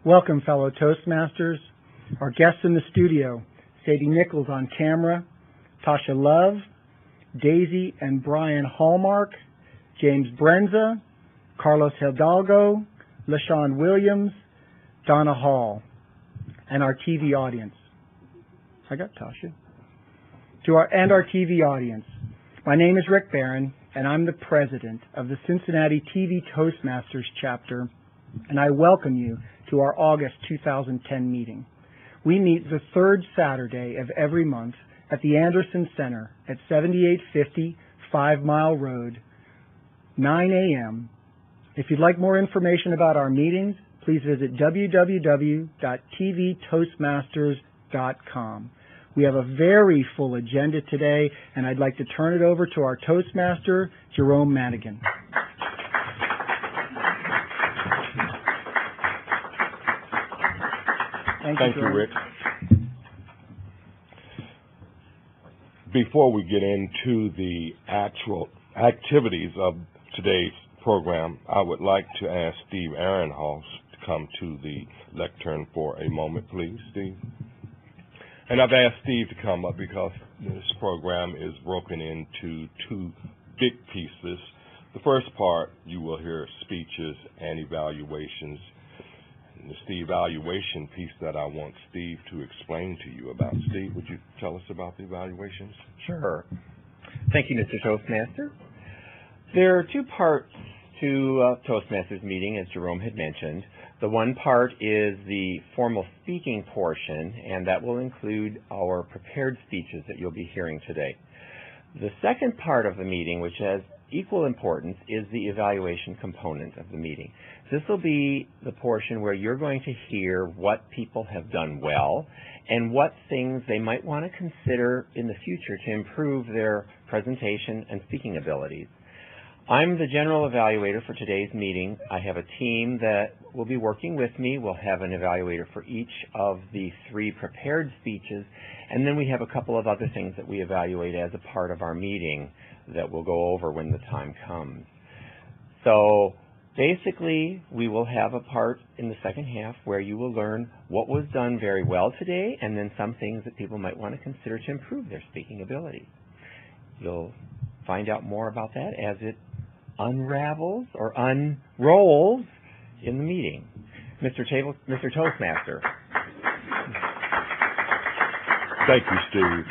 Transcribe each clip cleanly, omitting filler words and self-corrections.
Welcome, fellow Toastmasters. Our guests in the studio, Sadie Nichols on camera, Tasha Love, Daisy and Brian Hallmark, James Brenza, Carlos Hidalgo, LaShawn Williams, Donna Hall, and our TV audience. I got Tasha. And our TV audience. My name is Rick Barron, and I'm the president of the Cincinnati TV Toastmasters chapter, and I welcome you to our August 2010 meeting. We meet the third Saturday of every month at the Anderson Center at 7850 5 Mile Road, 9 a.m. If you'd like more information about our meetings, please visit www.tvtoastmasters.com. We have a very full agenda today, and I'd like to turn it over to our Toastmaster, Jerome Manigan. Thank you, Rick. Before we get into the actual activities of today's program, I would like to ask Steve Ahrenholz to come to the lectern for a moment, please, Steve. And I've asked Steve to come up because this program is broken into two big pieces. The first part, you will hear speeches and evaluations. And it's the evaluation piece that I want Steve to explain to you about. Steve, would you tell us about the evaluations? Sure. Thank you, Mr. Toastmaster. There are two parts to Toastmasters meeting, as Jerome had mentioned. The one part is the formal speaking portion, and that will include our prepared speeches that you'll be hearing today. The second part of the meeting, which has equal importance, is the evaluation component of the meeting. This will be the portion where you're going to hear what people have done well and what things they might want to consider in the future to improve their presentation and speaking abilities. I'm the general evaluator for today's meeting. I have a team that will be working with me. We'll have an evaluator for each of the 3 prepared speeches, and then we have a couple of other things that we evaluate as a part of our meeting that we'll go over when the time comes. So basically, we will have a part in the second half where you will learn what was done very well today and then some things that people might want to consider to improve their speaking ability. You'll find out more about that as it unravels or unrolls in the meeting. Mr. Toastmaster. Thank you, Steve.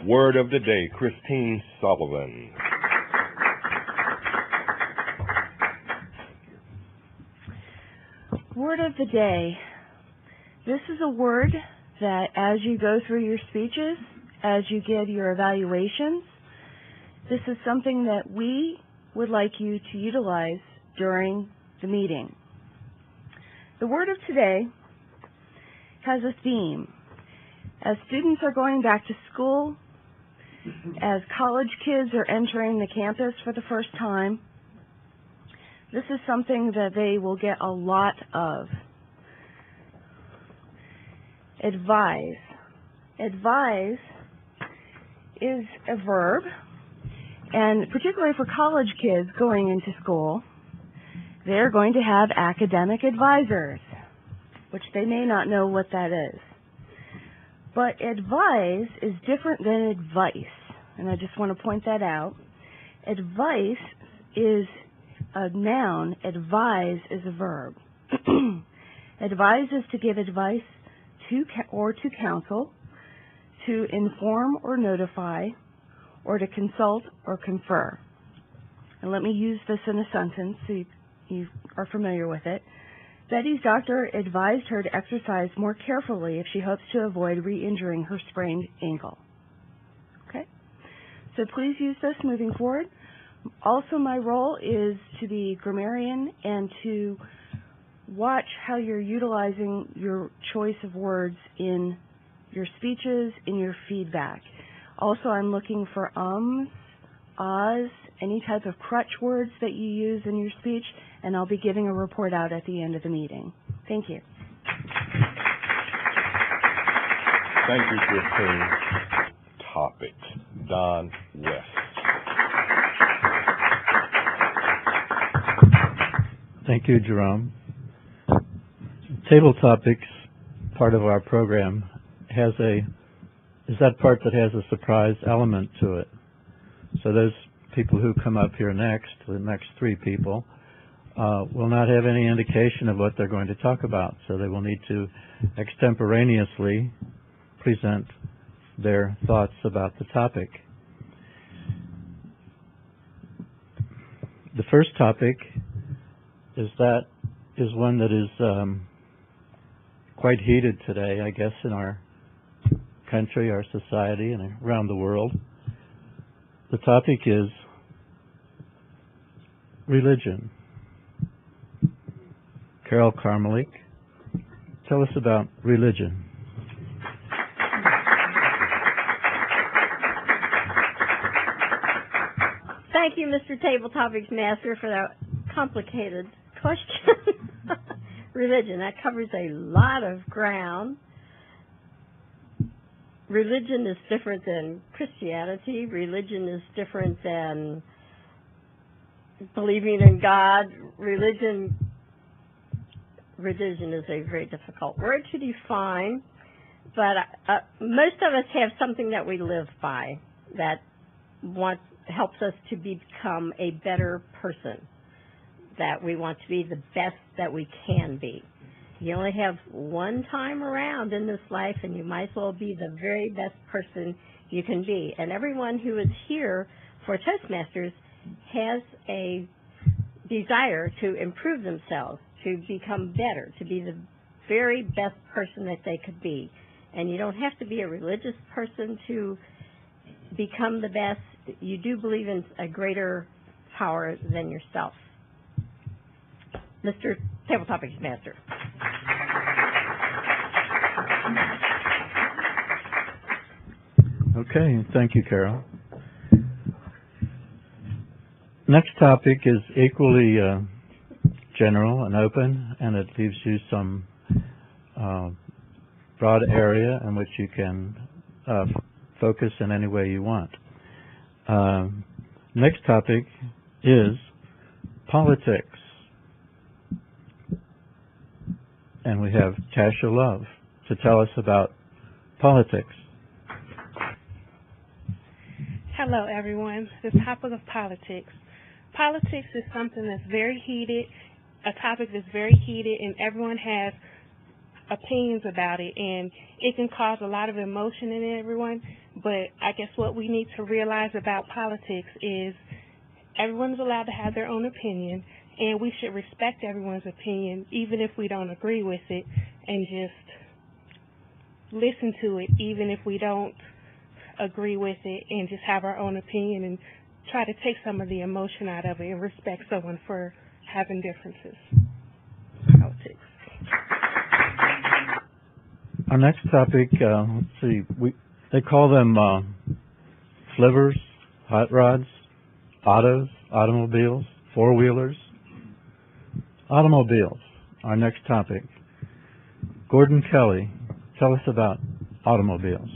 Word of the day, Christine Sullivan. Word of the day. This is a word that as you go through your speeches, as you give your evaluations, this is something that we would like you to utilize during the meeting. The word of today has a theme. As students are going back to school, as college kids are entering the campus for the first time, this is something that they will get a lot of. Advise. Advise is a verb, and particularly for college kids going into school, they're going to have academic advisors, which they may not know what that is. But advise is different than advice, and I just want to point that out. Advice is a noun, advise is a verb. Advise is to give advice to counsel, to inform or notify, or to consult or confer. And let me use this in a sentence so you are familiar with it. Betty's doctor advised her to exercise more carefully if she hopes to avoid re-injuring her sprained ankle. Okay? So please use this moving forward. Also, my role is to be grammarian and to watch how you're utilizing your choice of words in your speeches, in your feedback. Also, I'm looking for ahs, any type of crutch words that you use in your speech, and I'll be giving a report out at the end of the meeting. Thank you. Thank you, Christine. Topics. Don Wess. Thank you, Jerome. Tabletopics, part of our program, is that part that has a surprise element to it. So those people who come up here next, the next three people, will not have any indication of what they're going to talk about. So they will need to extemporaneously present their thoughts about the topic. The first topic is one that is quite heated today, I guess, in our country, our society, and around the world. The topic is religion. Carol Carmelik, tell us about religion. Thank you, Mr. Tabletopics Master, for that complicated question. Religion, that covers a lot of ground. Religion is different than Christianity. Religion is different than believing in God. Religion is a very difficult word to define, but most of us have something that we live by that helps us to become a better person, that we want to be the best that we can be. You only have one time around in this life, and you might as well be the very best person you can be. And everyone who is here for Toastmasters has a desire to improve themselves, to become better, to be the very best person that they could be. And you don't have to be a religious person to become the best. You do believe in a greater power than yourself. Mr. Tabletopics Master. Okay, thank you, Carol. Next topic is equally general and open, and it leaves you some broad area in which you can focus in any way you want. Next topic is politics. And we have Tasha Love to tell us about politics. Hello, everyone. The topic of politics. Politics is something that's very heated, a topic that's very heated, and everyone has opinions about it, and it can cause a lot of emotion in everyone. But I guess what we need to realize about politics is everyone's allowed to have their own opinion, and we should respect everyone's opinion, even if we don't agree with it, and just listen to it, even if we don't agree with it, and just have our own opinion and try to take some of the emotion out of it and respect someone for having differences. Politics. Our next topic, let's see, they call them slivers, hot rods, autos, automobiles, four-wheelers. Automobiles, our next topic. Gordon Kelly, tell us about automobiles.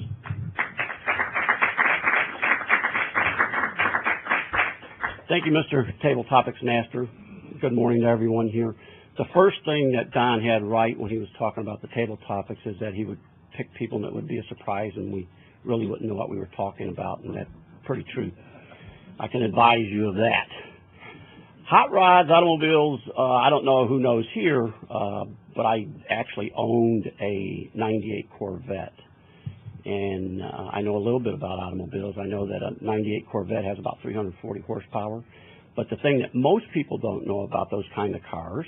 Thank you, Mr. Tabletopics Master. Good morning to everyone here. The first thing that Don had right when he was talking about the table topics is that he would pick people that would be a surprise and we really wouldn't know what we were talking about, and that's pretty true. I can advise you of that. Hot rods, automobiles, I don't know who knows here, but I actually owned a 98 Corvette. And I know a little bit about automobiles. I know that a 98 Corvette has about 340 horsepower. But the thing that most people don't know about those kind of cars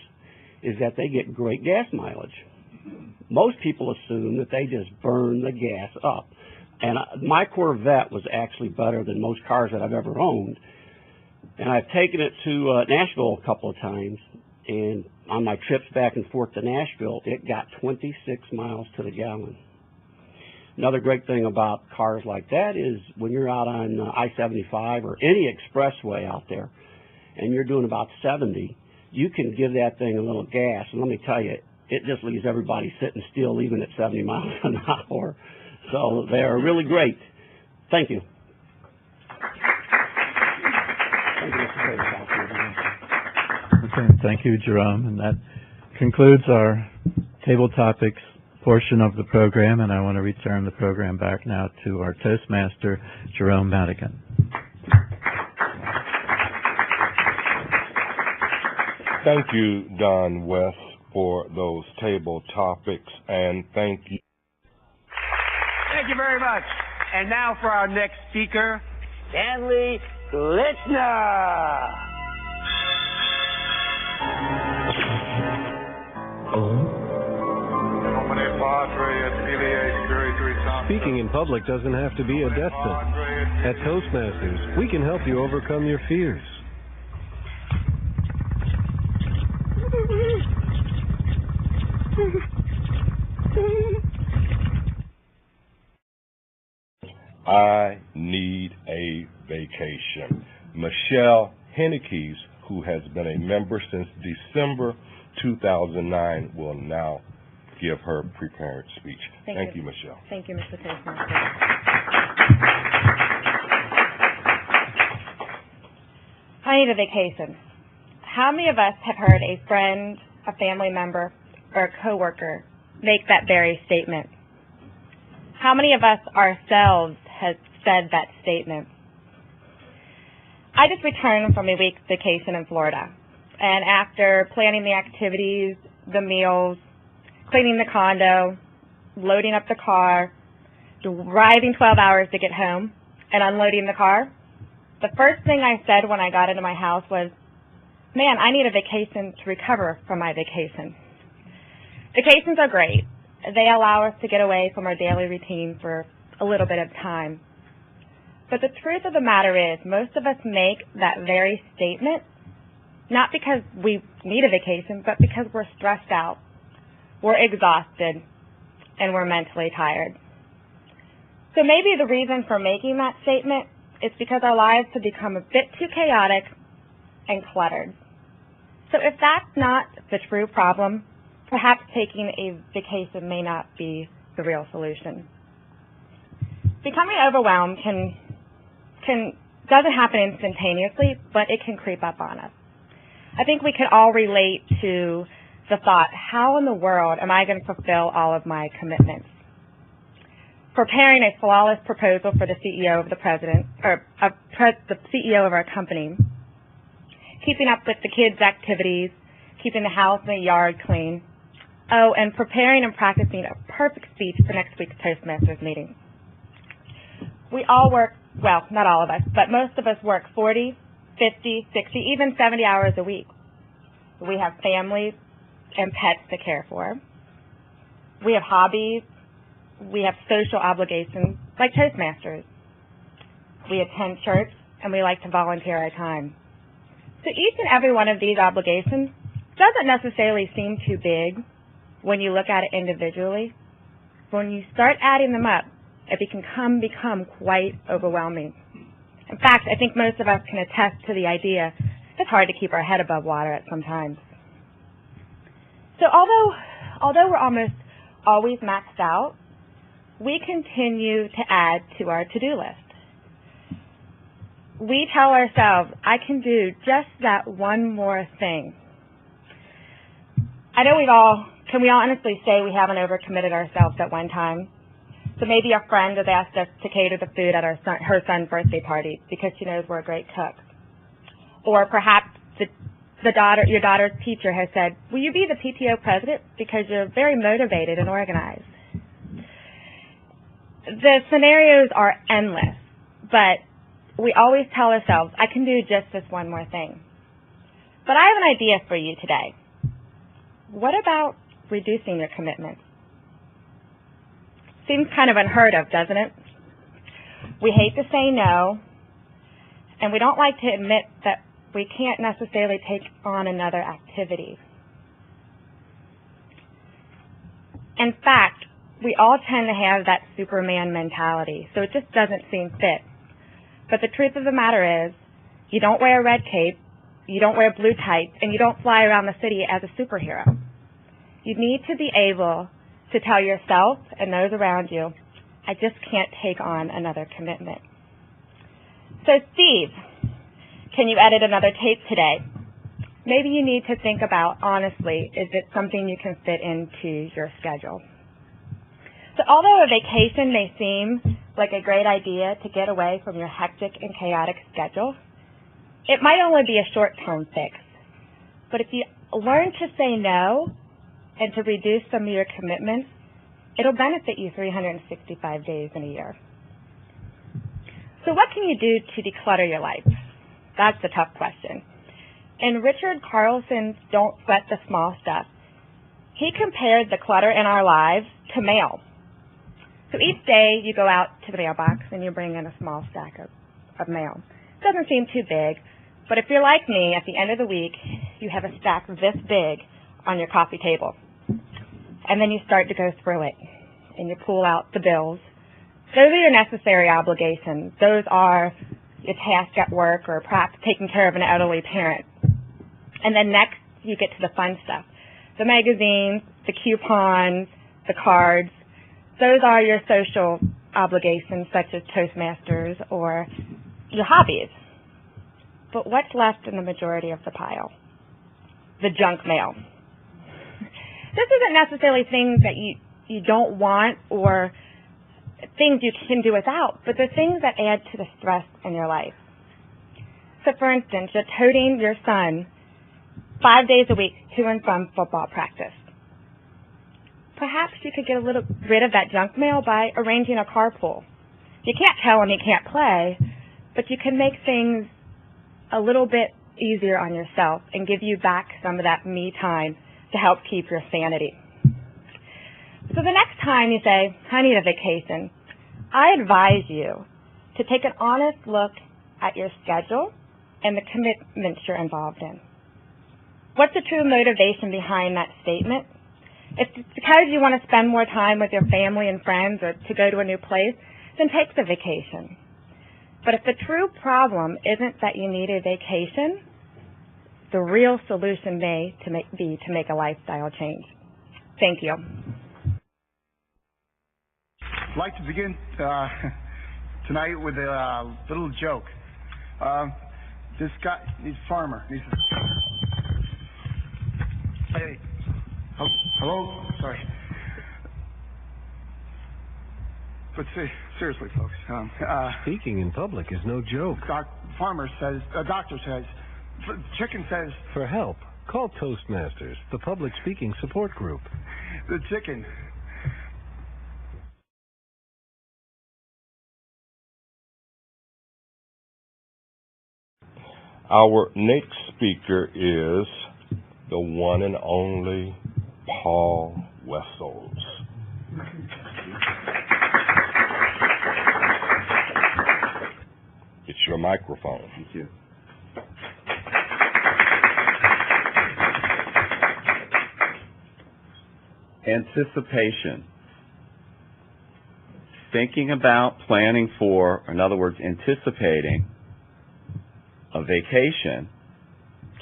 is that they get great gas mileage. Most people assume that they just burn the gas up. And my Corvette was actually better than most cars that I've ever owned. And I've taken it to Nashville a couple of times. And on my trips back and forth to Nashville, it got 26 miles to the gallon. Another great thing about cars like that is when you're out on I-75 or any expressway out there and you're doing about 70, you can give that thing a little gas. And let me tell you, it just leaves everybody sitting still even at 70 miles an hour. So they're really great. Thank you. Okay, thank you, Jerome. And that concludes our Table Topics portion of the program, and I want to return the program back now to our Toastmaster, Jerome Manigan. Thank you, Don Wess, for those table topics, and thank you. Thank you very much. And now for our next speaker, Stanley Litzner. Speaking in public doesn't have to be a death sentence. At Toastmasters, we can help you overcome your fears. I need a vacation. Michelle Hennekes, who has been a member since December 2009, will now give her prepared speech. Thank you, Michelle. Thank you, Mr. Toastmaster. I need a vacation. How many of us have heard a friend, a family member, or a coworker make that very statement? How many of us ourselves have said that statement? I just returned from a week's vacation in Florida, and after planning the activities, the meals, cleaning the condo, loading up the car, driving 12 hours to get home, and unloading the car, the first thing I said when I got into my house was, man, I need a vacation to recover from my vacation. Vacations are great. They allow us to get away from our daily routine for a little bit of time. But the truth of the matter is, most of us make that very statement not because we need a vacation, but because we're stressed out, we're exhausted, and we're mentally tired. So maybe the reason for making that statement is because our lives have become a bit too chaotic and cluttered. So if that's not the true problem, perhaps taking a vacation may not be the real solution. Becoming overwhelmed doesn't happen instantaneously, but it can creep up on us. I think we can all relate to the thought, how in the world am I going to fulfill all of my commitments? Preparing a flawless proposal for the CEO of the the CEO of our company, keeping up with the kids' activities, keeping the house and the yard clean. Oh, and preparing and practicing a perfect speech for next week's Toastmasters meeting. We all work, well, not all of us, but most of us work 40, 50, 60, even 70 hours a week. We have families and pets to care for. We have hobbies. We have social obligations like Toastmasters. We attend church, and we like to volunteer our time. So each and every one of these obligations doesn't necessarily seem too big when you look at it individually. When you start adding them up, it can become quite overwhelming. In fact, I think most of us can attest to the idea it's hard to keep our head above water at some times. So although we're almost always maxed out, we continue to add to our to-do list. We tell ourselves, I can do just that one more thing. I know can we all honestly say we haven't overcommitted ourselves at one time? So maybe a friend has asked us to cater the food at her son's birthday party because she knows we're a great cook. Or perhaps your daughter's teacher has said, will you be the PTO president because you're very motivated and organized? The scenarios are endless, but we always tell ourselves, I can do just this one more thing. But I have an idea for you today. What about reducing your commitments? Seems kind of unheard of, doesn't it? We hate to say no, and we don't like to admit that we can't necessarily take on another activity. In fact, we all tend to have that Superman mentality, so it just doesn't seem fit. But the truth of the matter is, you don't wear a red cape, you don't wear blue tights, and you don't fly around the city as a superhero. You need to be able to tell yourself and those around you, I just can't take on another commitment. So Steve, can you edit another tape today? maybe you need to think about, honestly, is it something you can fit into your schedule? So although a vacation may seem like a great idea to get away from your hectic and chaotic schedule, it might only be a short-term fix. But if you learn to say no and to reduce some of your commitments, it'll benefit you 365 days in a year. So what can you do to declutter your life? That's the tough question. In Richard Carlson's Don't Sweat the Small Stuff, he compared the clutter in our lives to mail. So each day you go out to the mailbox and you bring in a small stack of mail. It doesn't seem too big, but if you're like me, at the end of the week, you have a stack this big on your coffee table. And then you start to go through it, and you pull out the bills. Those are your necessary obligations. Those are your tasks at work or perhaps taking care of an elderly parent. And then next, you get to the fun stuff. The magazines, the coupons, the cards. Those are your social obligations, such as Toastmasters or your hobbies. But what's left in the majority of the pile? The junk mail. This isn't necessarily things that you don't want or things you can do without, but the things that add to the stress in your life. So for instance, you're toting your son 5 days a week to and from football practice. Perhaps you could get a little rid of that junk mail by arranging a carpool. You can't tell him he can't play, but you can make things a little bit easier on yourself and give you back some of that me time to help keep your sanity. So the next time you say, I need a vacation, I advise you to take an honest look at your schedule and the commitments you're involved in. What's the true motivation behind that statement? If it's because you want to spend more time with your family and friends or to go to a new place, then take the vacation. But if the true problem isn't that you need a vacation, the real solution may be to make a lifestyle change. Thank you. I'd like to begin tonight with a little joke. This guy, he's a farmer. Hey, hello? Sorry. But seriously, folks. Speaking in public is no joke. Doctor says, chicken says... For help, call Toastmasters, the public speaking support group. The chicken... Our next speaker is the one and only Paul Wessels. It's your microphone. Thank you. Anticipation. Thinking about, planning for, or in other words, anticipating a vacation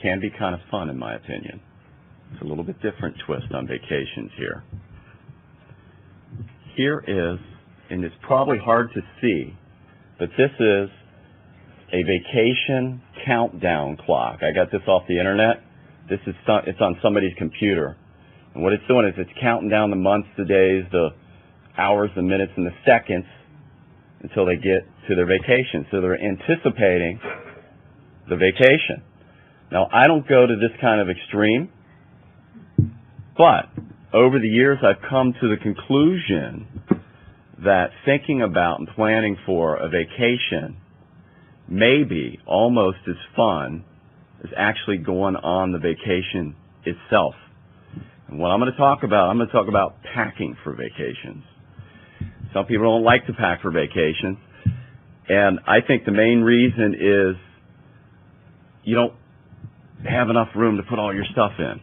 can be kind of fun, in my opinion. It's a little bit different twist on vacations here. Here is, and it's probably hard to see, but this is a vacation countdown clock. I got this off the internet. It's on somebody's computer. And what it's doing is it's counting down the months, the days, the hours, the minutes, and the seconds until they get to their vacation. So they're anticipating the vacation. Now, I don't go to this kind of extreme, but over the years I've come to the conclusion that thinking about and planning for a vacation may be almost as fun as actually going on the vacation itself. And what I'm going to talk about packing for vacations. Some people don't like to pack for vacations, and I think the main reason is you don't have enough room to put all your stuff in.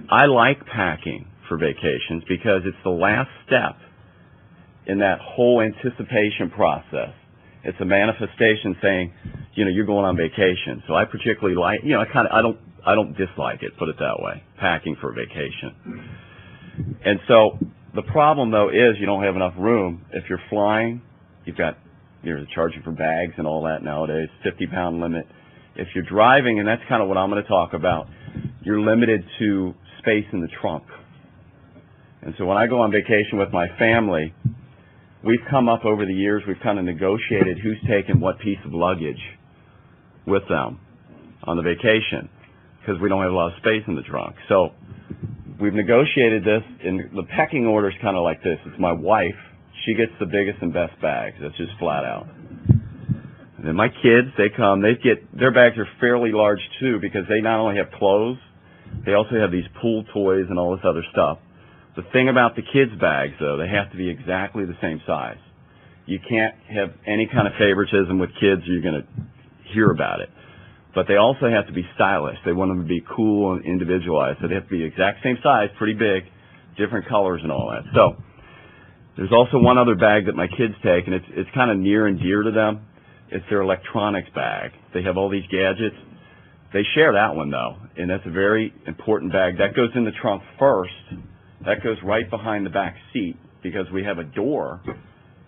I like packing for vacations because it's the last step in that whole anticipation process. It's a manifestation saying, you're going on vacation. So I particularly like, I don't dislike it, put it that way, packing for vacation. And so the problem though is you don't have enough room. If you're flying, you're charging for bags and all that nowadays, 50-pound limit. If you're driving, and that's kind of what I'm going to talk about, you're limited to space in the trunk. And so when I go on vacation with my family, we've come up over the years, we've kind of negotiated who's taking what piece of luggage with them on the vacation, because we don't have a lot of space in the trunk. So we've negotiated this, and the pecking order is kind of like this. It's my wife. She gets the biggest and best bags. That's just flat out. And then my kids, they come, their bags are fairly large too, because they not only have clothes, they also have these pool toys and all this other stuff. The thing about the kids' bags, though, they have to be exactly the same size. You can't have any kind of favoritism with kids, or you're going to hear about it. But they also have to be stylish. They want them to be cool and individualized. So they have to be the exact same size, pretty big, different colors and all that. So there's also one other bag that my kids take, and it's kind of near and dear to them. It's their electronics bag. They have all these gadgets. They share that one, though, and that's a very important bag. That goes in the trunk first. That goes right behind the back seat, because we have a door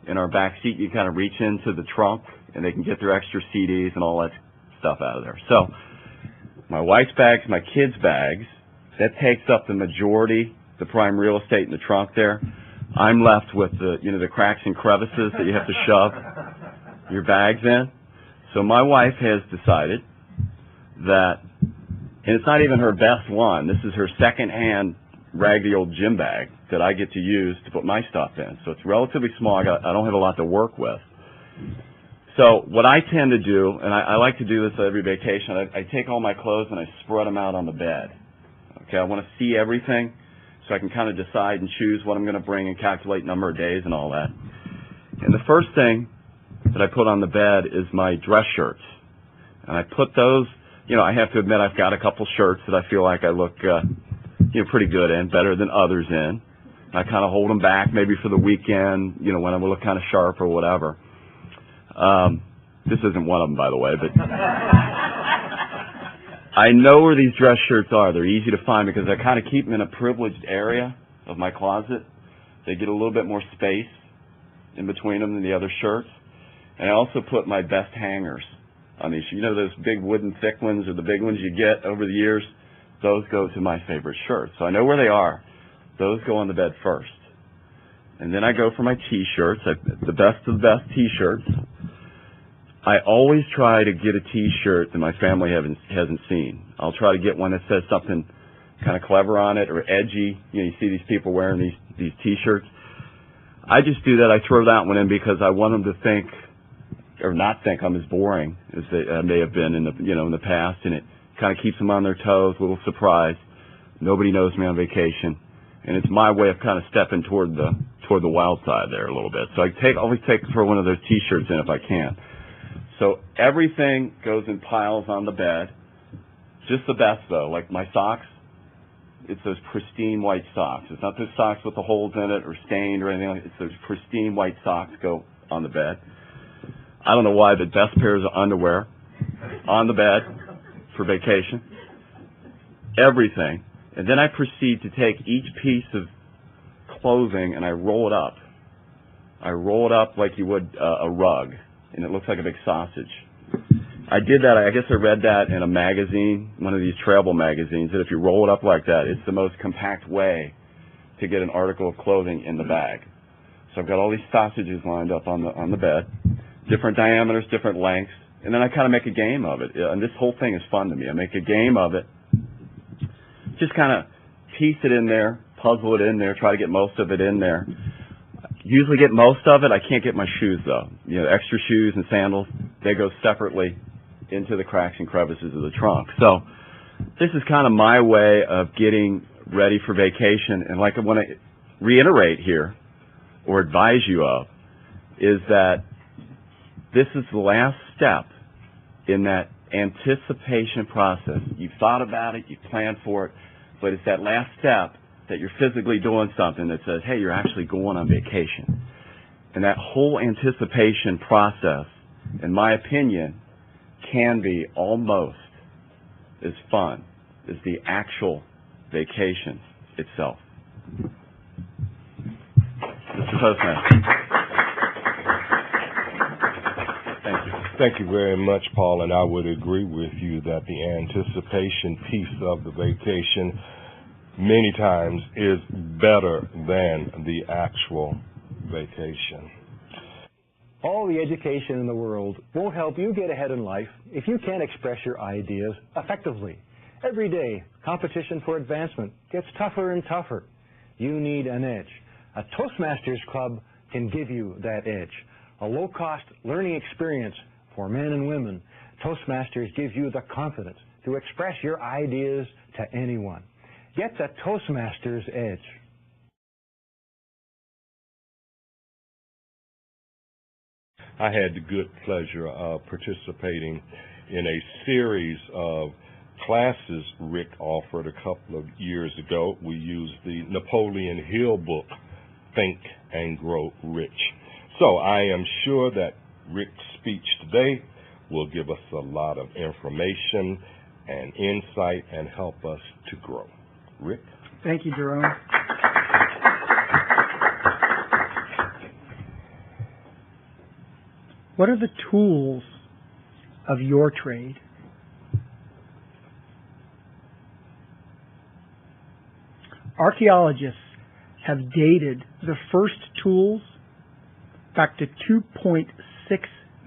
in our back seat. You kind of reach into the trunk, and they can get their extra CDs and all that stuff out of there. So my wife's bags, my kids' bags, that takes up the majority, the prime real estate in the trunk there. I'm left with the cracks and crevices that you have to shove your bags in. So my wife has decided that, and it's not even her best one, this is her second-hand raggedy old gym bag that I get to use to put my stuff in. So it's relatively small. I don't have a lot to work with. So what I tend to do, and I like to do this every vacation, I take all my clothes and I spread them out on the bed. Okay, I want to see everything so I can kind of decide and choose what I'm going to bring and calculate number of days and all that. And the first thing that I put on the bed is my dress shirts. And I put those, I have to admit I've got a couple shirts that I feel like I look pretty good in, better than others in. I kind of hold them back maybe for the weekend, when I look kind of sharp or whatever. This isn't one of them, by the way, but I know where these dress shirts are. They're easy to find because I kind of keep them in a privileged area of my closet. They get a little bit more space in between them than the other shirts. And I also put my best hangers on these. Those big wooden thick ones or the big ones you get over the years? Those go to my favorite shirts. So I know where they are. Those go on the bed first. And then I go for my T-shirts, the best of the best T-shirts. I always try to get a T-shirt that my family hasn't seen. I'll try to get one that says something kind of clever on it or edgy. You see these people wearing these T-shirts. I just do that. I throw that one in because I want them to think or not think I'm as boring as they may have been in the past, and it kind of keeps them on their toes, a little surprise. Nobody knows me on vacation, and it's my way of kind of stepping toward the wild side there a little bit. So I always throw one of those T-shirts in if I can. So everything goes in piles on the bed. Just the best though, like my socks. It's those pristine white socks. It's not those socks with the holes in it or stained or anything like that. It's those pristine white socks go on the bed. I don't know why, but best pairs of underwear on the bed for vacation. Everything. And then I proceed to take each piece of clothing and I roll it up. I roll it up like you would a rug, and it looks like a big sausage. I did that, I guess I read that in a magazine, one of these travel magazines, that if you roll it up like that, it's the most compact way to get an article of clothing in the bag. So I've got all these sausages lined up on the bed, different diameters, different lengths, and then I kind of make a game of it. And this whole thing is fun to me. I make a game of it, just kind of piece it in there, puzzle it in there, try to get most of it in there. Usually get most of it. I can't get my shoes, though. Extra shoes and sandals, they go separately into the cracks and crevices of the trunk. So this is kind of my way of getting ready for vacation. And like I want to reiterate here, or advise you of, is that this is the last step in that anticipation process. You've thought about it, you've planned for it, but it's that last step that you're physically doing something that says, hey, you're actually going on vacation. And that whole anticipation process, in my opinion, can be almost as fun as the actual vacation itself. Mr. Toastmaster. Thank you. Thank you very much, Paul, and I would agree with you that the anticipation piece of the vacation many times is better than the actual vacation. All the education in the world won't help you get ahead in life if you can't express your ideas effectively. Every day, competition for advancement gets tougher and tougher. You need an edge. A Toastmasters club can give you that edge. A low-cost learning experience for men and women. Toastmasters gives you the confidence to express your ideas to anyone. Get the Toastmasters edge. I had the good pleasure of participating in a series of classes Rick offered a couple of years ago. We used the Napoleon Hill book, Think and Grow Rich. So I am sure that Rick's speech today will give us a lot of information and insight and help us to grow. Rick? Thank you, Jerome. What are the tools of your trade? Archaeologists have dated the first tools back to 2.6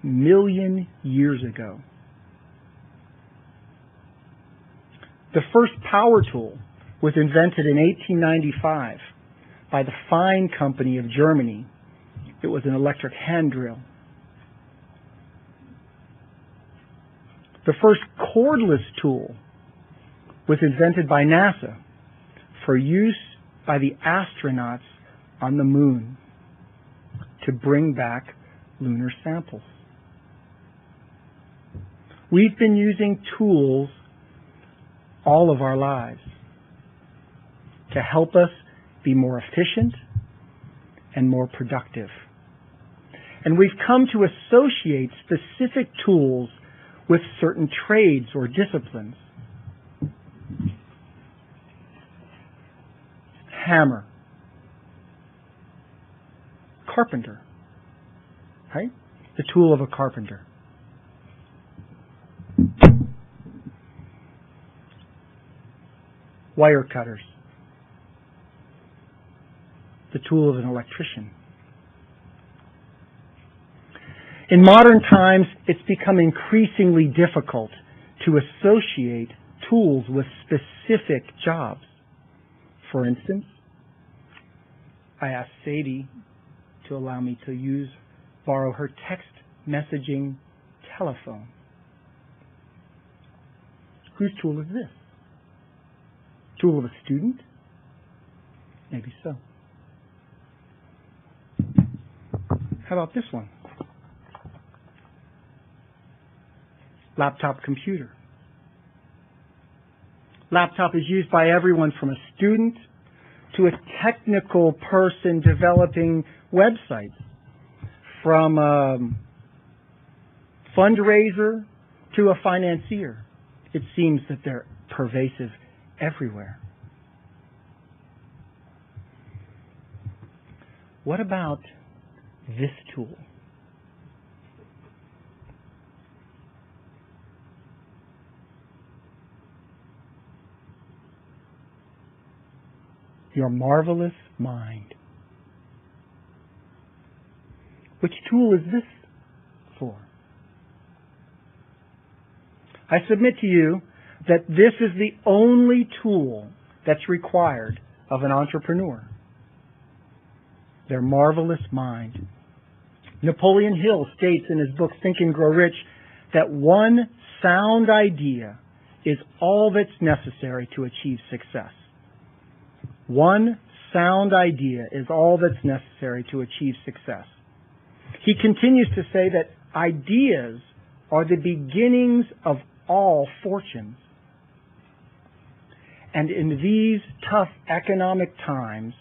million years ago. The first power tool was invented in 1895 by the Fine Company of Germany. It was an electric hand drill. The first cordless tool was invented by NASA for use by the astronauts on the moon to bring back lunar samples. We've been using tools all of our lives to help us be more efficient and more productive. And we've come to associate specific tools with certain trades or disciplines. Hammer. Carpenter. Right? The tool of a carpenter. Wire cutters. The tool of an electrician. In modern times, it's become increasingly difficult to associate tools with specific jobs. For instance, I asked Sadie to allow me to borrow her text messaging telephone. Whose tool is this? Tool of a student? Maybe so. How about this one? Laptop computer. Laptop is used by everyone from a student to a technical person developing websites, from a fundraiser to a financier. It seems that they're pervasive everywhere. What about this tool? Your marvelous mind. Which tool is this for? I submit to you that this is the only tool that's required of an entrepreneur. Their marvelous mind. Napoleon Hill states in his book Think and Grow Rich that one sound idea is all that's necessary to achieve success. One sound idea is all that's necessary to achieve success. He continues to say that ideas are the beginnings of all fortunes. And in these tough economic times,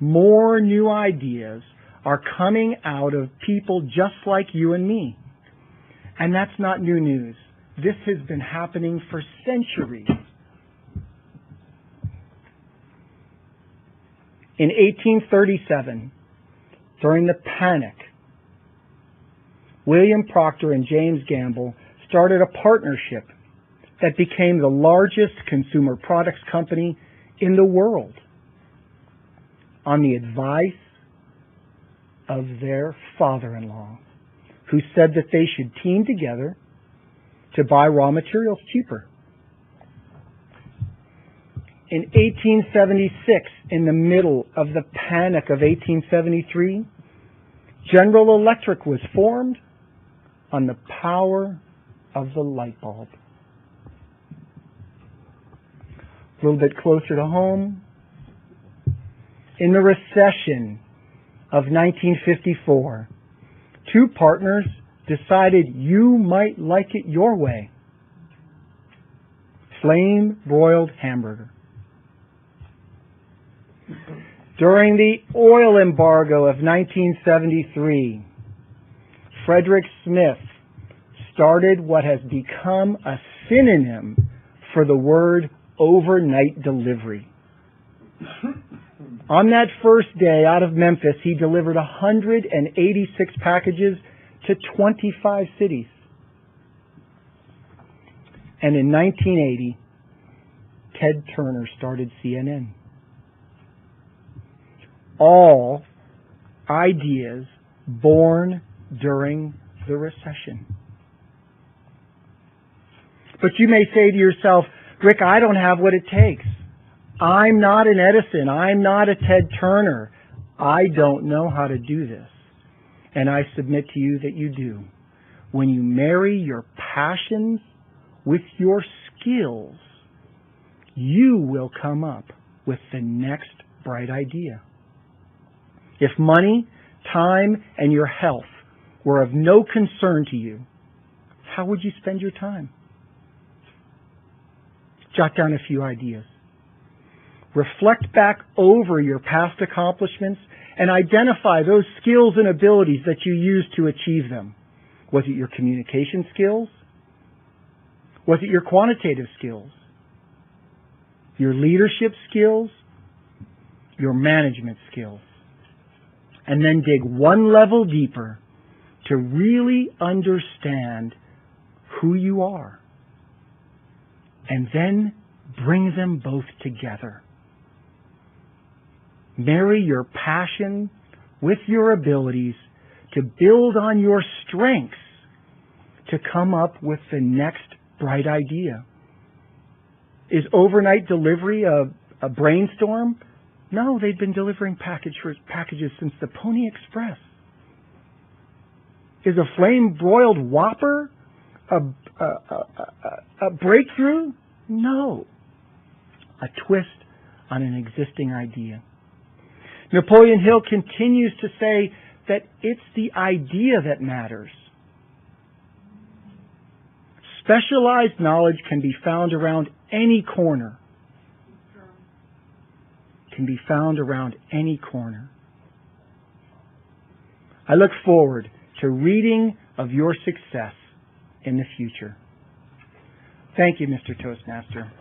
more new ideas are coming out of people just like you and me. And that's not new news. This has been happening for centuries. In 1837, during the panic, William Proctor and James Gamble started a partnership that became the largest consumer products company in the world on the advice of their father-in-law, who said that they should team together to buy raw materials cheaper. In 1876, in the middle of the panic of 1873, General Electric was formed on the power of the light bulb. A little bit closer to home, in the recession of 1954, two partners decided you might like it your way. Flame-broiled hamburger. During the oil embargo of 1973, Frederick Smith started what has become a synonym for the word overnight delivery. On that first day out of Memphis, he delivered 186 packages to 25 cities. And in 1980, Ted Turner started CNN. All ideas born during the recession. But you may say to yourself, Rick, I don't have what it takes. I'm not an Edison. I'm not a Ted Turner. I don't know how to do this. And I submit to you that you do. When you marry your passions with your skills, you will come up with the next bright idea. If money, time, and your health were of no concern to you, how would you spend your time? Jot down a few ideas. Reflect back over your past accomplishments and identify those skills and abilities that you used to achieve them. Was it your communication skills? Was it your quantitative skills? Your leadership skills? Your management skills? And then dig one level deeper to really understand who you are. And then bring them both together. Marry your passion with your abilities to build on your strengths to come up with the next bright idea. Is overnight delivery a brainstorm? No, they've been delivering packages since the Pony Express. Is a flame-broiled Whopper a breakthrough? No. A twist on an existing idea. Napoleon Hill continues to say that it's the idea that matters. Specialized knowledge can be found around any corner. Can be found around any corner. I look forward to reading of your success in the future. Thank you, Mr. Toastmaster.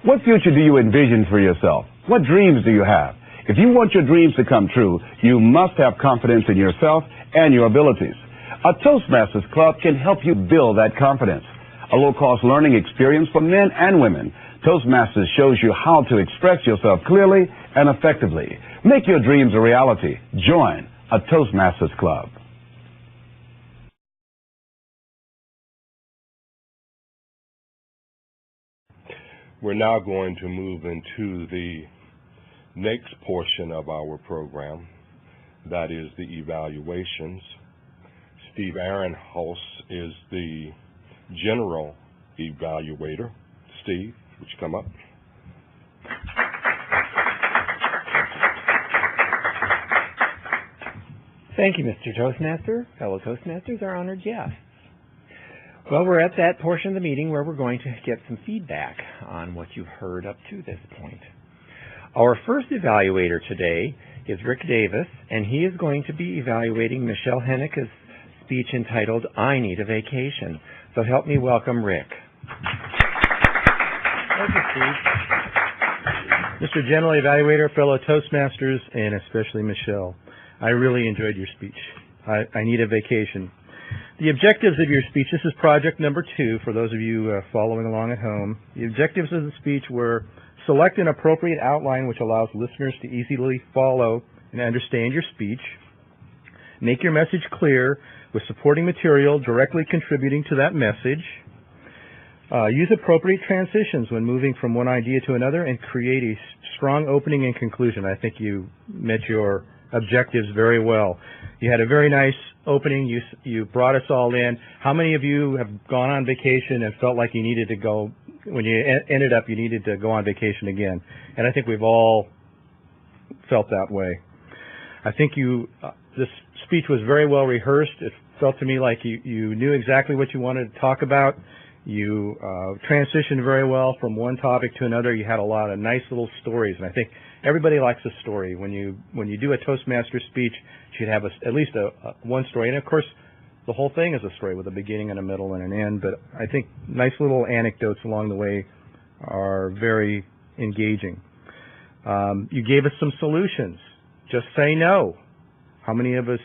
What future do you envision for yourself? What dreams do you have? If you want your dreams to come true, you must have confidence in yourself and your abilities. A Toastmasters Club can help you build that confidence. A low-cost learning experience for men and women. Toastmasters shows you how to express yourself clearly and effectively. Make your dreams a reality. Join a Toastmasters Club. We're now going to move into the next portion of our program, that is the evaluations. Steve Ahrenholz is the general evaluator. Steve, would you come up? Thank you, Mr. Toastmaster. Fellow Toastmasters, our honored guests. Well, we're at that portion of the meeting where we're going to get some feedback on what you've heard up to this point. Our first evaluator today is Rick Davis, and he is going to be evaluating Michelle Hennekes' speech entitled, I Need a Vacation. So help me welcome Rick. Thank you, Steve. Mr. General Evaluator, fellow Toastmasters, and especially Michelle, I really enjoyed your speech. I need a vacation. The objectives of your speech, this is project number 2 for those of you following along at home. The objectives of the speech were select an appropriate outline which allows listeners to easily follow and understand your speech. Make your message clear with supporting material directly contributing to that message. Use appropriate transitions when moving from one idea to another and create a strong opening and conclusion. I think you met your objectives very well. You had a very nice opening. You brought us all in. How many of you have gone on vacation and felt like you needed to go, when you ended up, you needed to go on vacation again? And I think we've all felt that way. I think this speech was very well rehearsed. It felt to me like you knew exactly what you wanted to talk about. You transitioned very well from one topic to another. You had a lot of nice little stories, and I think everybody likes a story. When you do a Toastmaster speech, you should have at least one story. And of course, the whole thing is a story with a beginning and a middle and an end. But I think nice little anecdotes along the way are very engaging. You gave us some solutions. Just say no. How many of us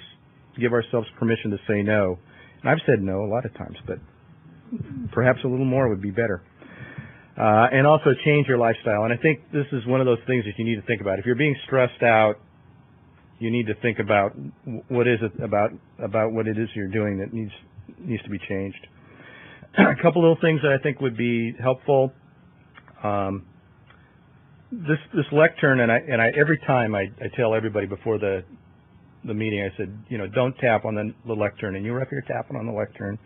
give ourselves permission to say no? And I've said no a lot of times, but perhaps a little more would be better. And also change your lifestyle. And I think this is one of those things that you need to think about. If you're being stressed out, you need to think about what is it about what it is you're doing that needs to be changed. A couple little things that I think would be helpful. This lectern, and I every time I tell everybody before the meeting, I said, don't tap on the lectern, and you were up here tapping on the lectern,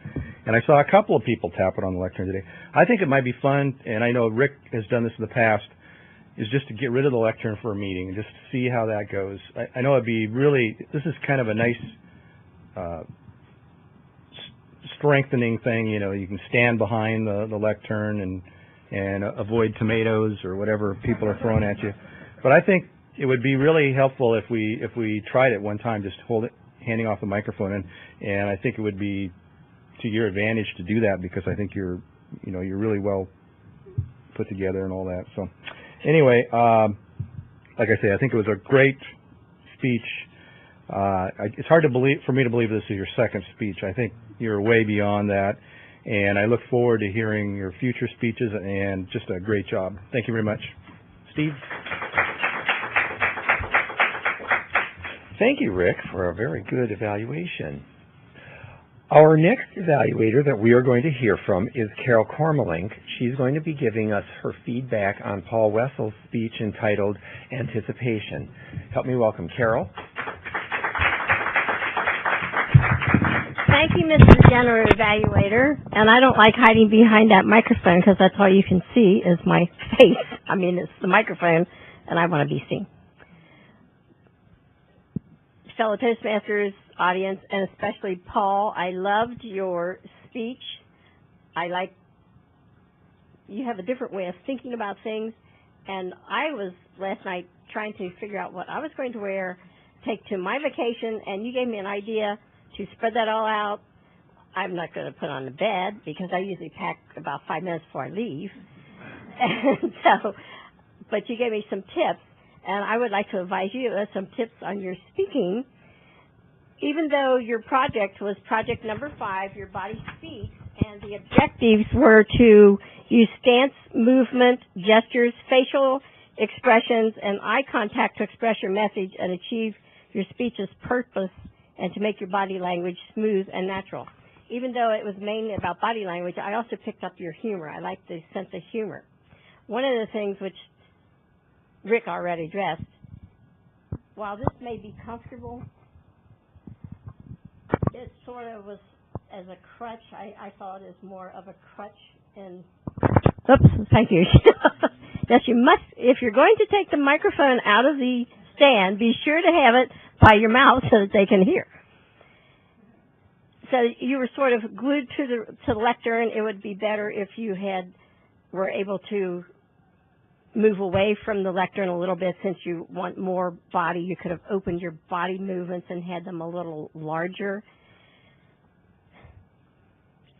and I saw a couple of people tapping on the lectern today. I think it might be fun, and I know Rick has done this in the past, is just to get rid of the lectern for a meeting and just see how that goes. I know it'd be this is kind of a nice strengthening thing. You can stand behind the lectern and avoid tomatoes or whatever people are throwing at you. But I think it would be really helpful if we tried it one time, just handing off the microphone, and I think it would be to your advantage to do that, because I think you're really well put together and all that. So anyway, like I say, I think it was a great speech. It's hard for me to believe this is your second speech. I think you're way beyond that, and I look forward to hearing your future speeches, and just a great job. Thank you very much. Steve? Thank you, Rick, for a very good evaluation. Our next evaluator that we are going to hear from is Carol Cormelink. She's going to be giving us her feedback on Paul Wessels' speech entitled Anticipation. Help me welcome Carol. Thank you, Mr. General Evaluator. And I don't like hiding behind that microphone, because that's all you can see is my face. I mean, it's the microphone, and I want to be seen. Fellow Toastmasters, audience, and especially Paul, I loved your speech. You have a different way of thinking about things, and I was last night trying to figure out what I was going to take to my vacation, and you gave me an idea to spread that all out. I'm not going to put on the bed, because I usually pack about 5 minutes before I leave. And but you gave me some tips. And I would like to advise you some tips on your speaking. Even though your project was project number 5, your body speaks, and the objectives were to use stance, movement, gestures, facial expressions, and eye contact to express your message and achieve your speech's purpose, and to make your body language smooth and natural. Even though it was mainly about body language, I also picked up your humor. I like the sense of humor. One of the things which Rick already addressed, while this may be comfortable, it sort of was as a crutch. I saw it as more of a crutch. And oops, thank you. Yes, you must, if you're going to take the microphone out of the stand, be sure to have it by your mouth so that they can hear. So you were sort of glued to the lectern. It would be better if you were able to move away from the lectern a little bit. Since you want more body, you could have opened your body movements and had them a little larger.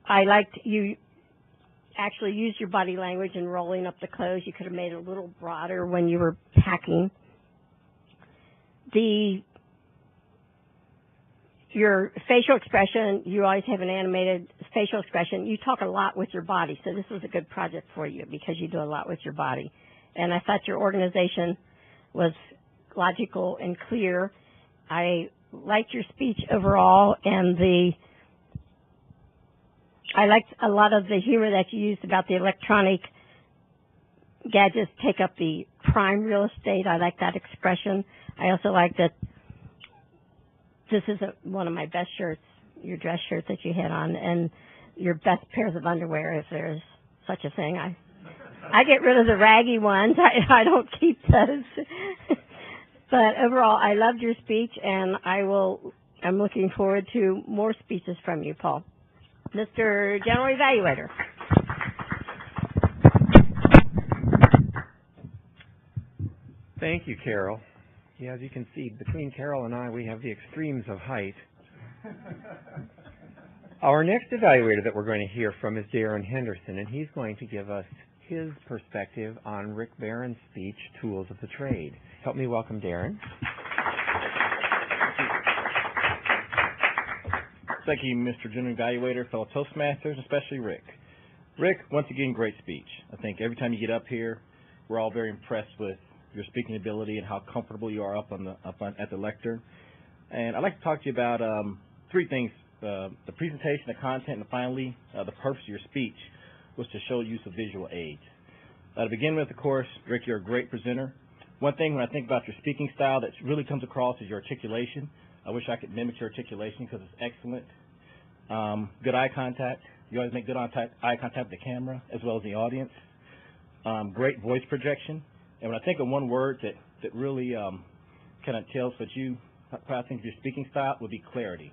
I liked you actually used your body language in rolling up the clothes. You could have made it a little broader when you were packing. your facial expression, you always have an animated facial expression. You talk a lot with your body, so this was a good project for you because you do a lot with your body. And I thought your organization was logical and clear. I liked your speech overall, and I liked a lot of the humor that you used about the electronic gadgets take up the prime real estate. I like that expression. I also like that this is one of my best shirts, your dress shirt that you had on, and your best pairs of underwear, if there's such a thing. I get rid of the raggy ones. I don't keep those. But overall, I loved your speech, and I'm looking forward to more speeches from you, Paul. Mr. General Evaluator. Thank you, Carol. Yeah, as you can see, between Carol and I, we have the extremes of height. Our next evaluator that we're going to hear from is Darren Henderson, and he's going to give us his perspective on Rick Barron's speech, Tools of the Trade. Help me welcome Darren. Thank you, Mr. General Evaluator, fellow Toastmasters, especially Rick. Rick, once again, great speech. I think every time you get up here, we're all very impressed with your speaking ability and how comfortable you are up at the lectern. And I'd like to talk to you about three things: the presentation, the content, and finally, the purpose of your speech was to show use of visual aids. To begin with, of course, Rick, you're a great presenter. One thing when I think about your speaking style that really comes across is your articulation. I wish I could mimic your articulation because it's excellent. Good eye contact. You always make good eye contact with the camera as well as the audience. Great voice projection. And when I think of one word that really kind of tells what I think of your speaking style would be clarity.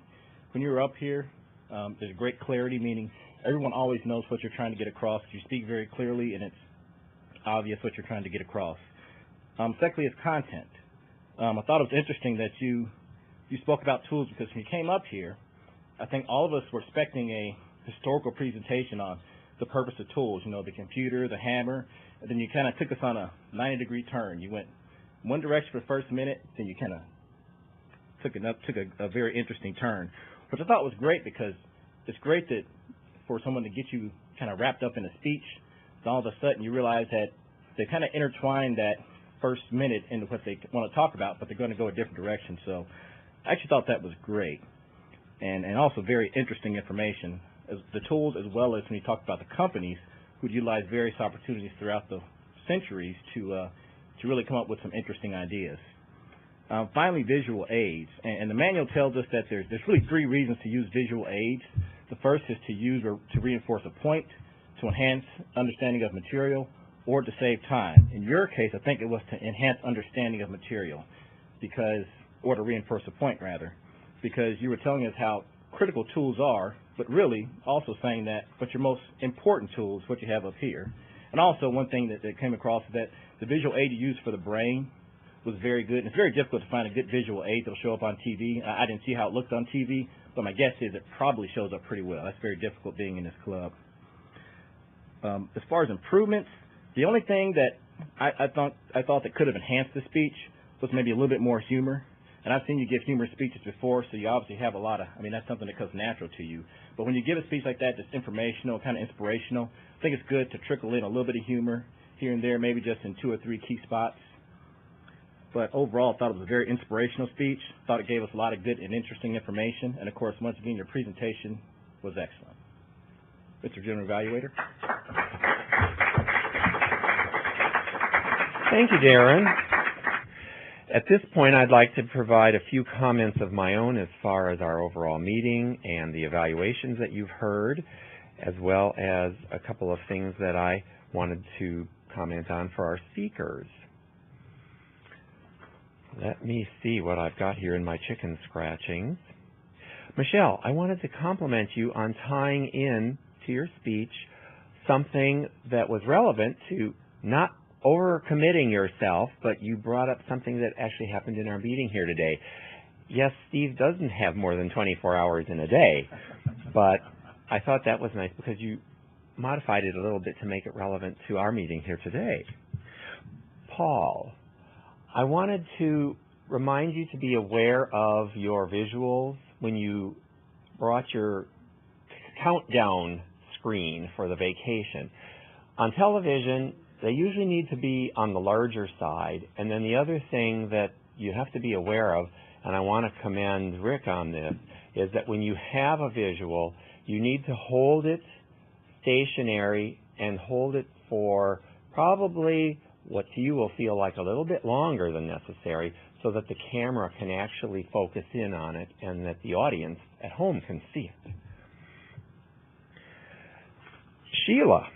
When you're up here, there's great clarity, meaning everyone always knows what you're trying to get across. You speak very clearly, and it's obvious what you're trying to get across. Secondly, is content. I thought it was interesting that you spoke about tools because when you came up here, I think all of us were expecting a historical presentation on the purpose of tools, the computer, the hammer, and then you kind of took us on a 90-degree turn. You went one direction for the first minute, then you kind of took a very interesting turn, which I thought was great because it's great that for someone to get you kind of wrapped up in a speech, then all of a sudden you realize that they kind of intertwined that first minute into what they want to talk about, but they're going to go a different direction. So I actually thought that was great and also very interesting information. As the tools, as well as when you talk about the companies who utilize various opportunities throughout the centuries to really come up with some interesting ideas. Finally, visual aids, and the manual tells us that there's really three reasons to use visual aids. The first is to use or to reinforce a point, to enhance understanding of material, or to save time. In your case, I think it was to enhance understanding of material, or to reinforce a point rather, because you were telling us how critical tools are, but really also saying that what your most important tool is what you have up here. And also one thing that came across is that the visual aid you used for the brain was very good. And it's very difficult to find a good visual aid that will show up on TV. I didn't see how it looked on TV, but my guess is it probably shows up pretty well. That's very difficult being in this club. As far as improvements, the only thing that I thought that could have enhanced the speech was maybe a little bit more humor. And I've seen you give humorous speeches before, so you obviously have a lot of, that's something that comes natural to you. But when you give a speech like that that's informational, kind of inspirational, I think it's good to trickle in a little bit of humor here and there, maybe just in 2 or 3 key spots. But overall, I thought it was a very inspirational speech. I thought it gave us a lot of good and interesting information. And, of course, once again, your presentation was excellent. Mr. General Evaluator. Thank you, Darren. At this point, I'd like to provide a few comments of my own as far as our overall meeting and the evaluations that you've heard, as well as a couple of things that I wanted to comment on for our speakers. Let me see what I've got here in my chicken scratchings. Michelle, I wanted to compliment you on tying in to your speech something that was relevant to not overcommitting yourself, but you brought up something that actually happened in our meeting here today. Yes, Steve doesn't have more than 24 hours in a day, but I thought that was nice because you modified it a little bit to make it relevant to our meeting here today. Paul, I wanted to remind you to be aware of your visuals when you brought your countdown screen for the vacation. On television, they usually need to be on the larger side. And then the other thing that you have to be aware of, and I want to commend Rick on this, is that when you have a visual, you need to hold it stationary and hold it for probably what to you will feel like a little bit longer than necessary, so that the camera can actually focus in on it and that the audience at home can see it. Sheila,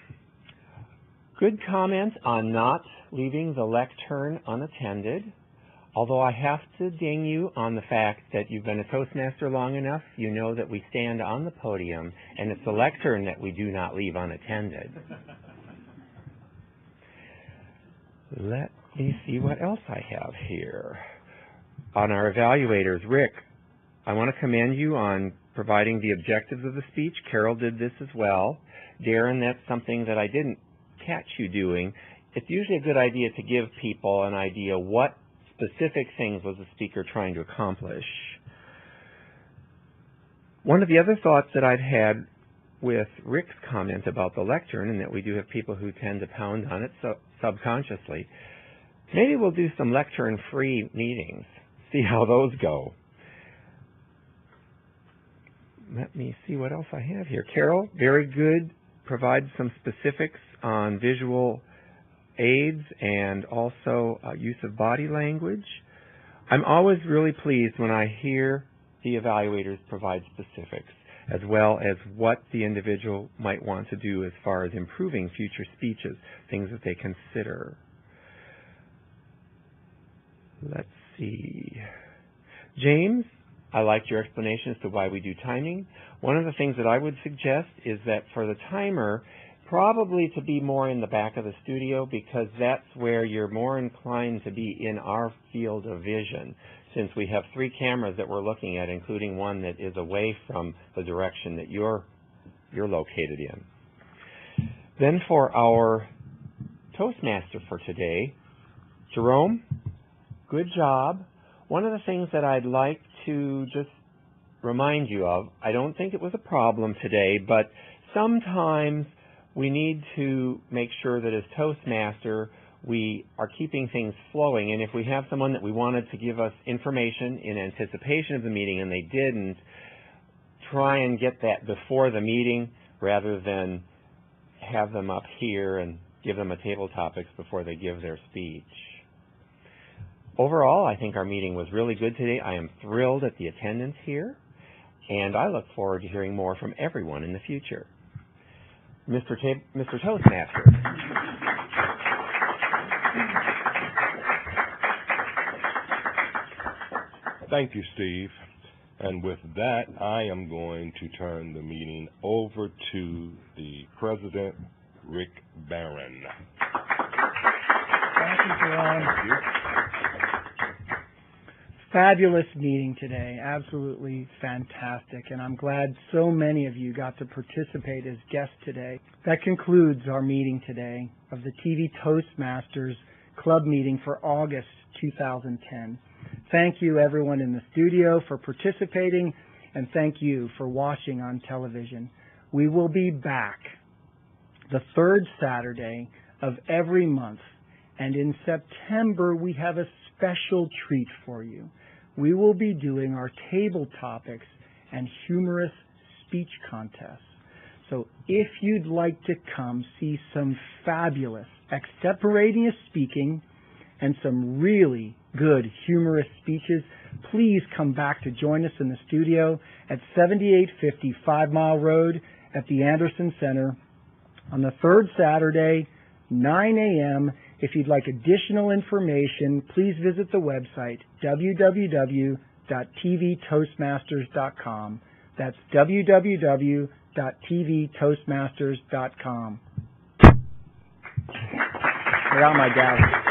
good comment on not leaving the lectern unattended. Although I have to ding you on the fact that you've been a Toastmaster long enough, you know that we stand on the podium, and it's the lectern that we do not leave unattended. Let me see what else I have here. On our evaluators, Rick, I want to commend you on providing the objectives of the speech. Carol did this as well. Darren, that's something that I didn't catch you doing. It's usually a good idea to give people an idea what specific things was the speaker trying to accomplish. One of the other thoughts that I've had with Rick's comment about the lectern, and that we do have people who tend to pound on it subconsciously, maybe we'll do some lectern-free meetings, see how those go. Let me see what else I have here. Carol, very good. Provide some specifics on visual aids and also use of body language. I'm always really pleased when I hear the evaluators provide specifics, as well as what the individual might want to do as far as improving future speeches, things that they consider. Let's see. James, I liked your explanation as to why we do timing. One of the things that I would suggest is that for the timer, probably to be more in the back of the studio, because that's where you're more inclined to be in our field of vision, since we have 3 cameras that we're looking at, including one that is away from the direction that you're located in. Then for our Toastmaster for today, Jerome, good job. One of the things that I'd like to just remind you of, I don't think it was a problem today, but sometimes we need to make sure that as Toastmaster we are keeping things flowing, and if we have someone that we wanted to give us information in anticipation of the meeting and they didn't, try and get that before the meeting rather than have them up here and give them a Tabletopics before they give their speech. Overall, I think our meeting was really good today. I am thrilled at the attendance here, and I look forward to hearing more from everyone in the future. Mr. Toastmaster. Thank you, Steve. And with that, I am going to turn the meeting over to the President, Rick Barron. Thank you, Jerome. Thank you. Fabulous meeting today, absolutely fantastic, and I'm glad so many of you got to participate as guests today. That concludes our meeting today of the TV Toastmasters Club meeting for August 2010. Thank you everyone in the studio for participating, and thank you for watching on television. We will be back the 3rd Saturday of every month, and in September we have a special treat for you. We will be doing our Tabletopics and humorous speech contests. So if you'd like to come see some fabulous extemporaneous speaking and some really good humorous speeches, please come back to join us in the studio at 7850 5 Mile Road at the Anderson Center on the 3rd Saturday, 9 a.m. If you'd like additional information, please visit the website, www.tvtoastmasters.com. That's www.tvtoastmasters.com. Without my gavel.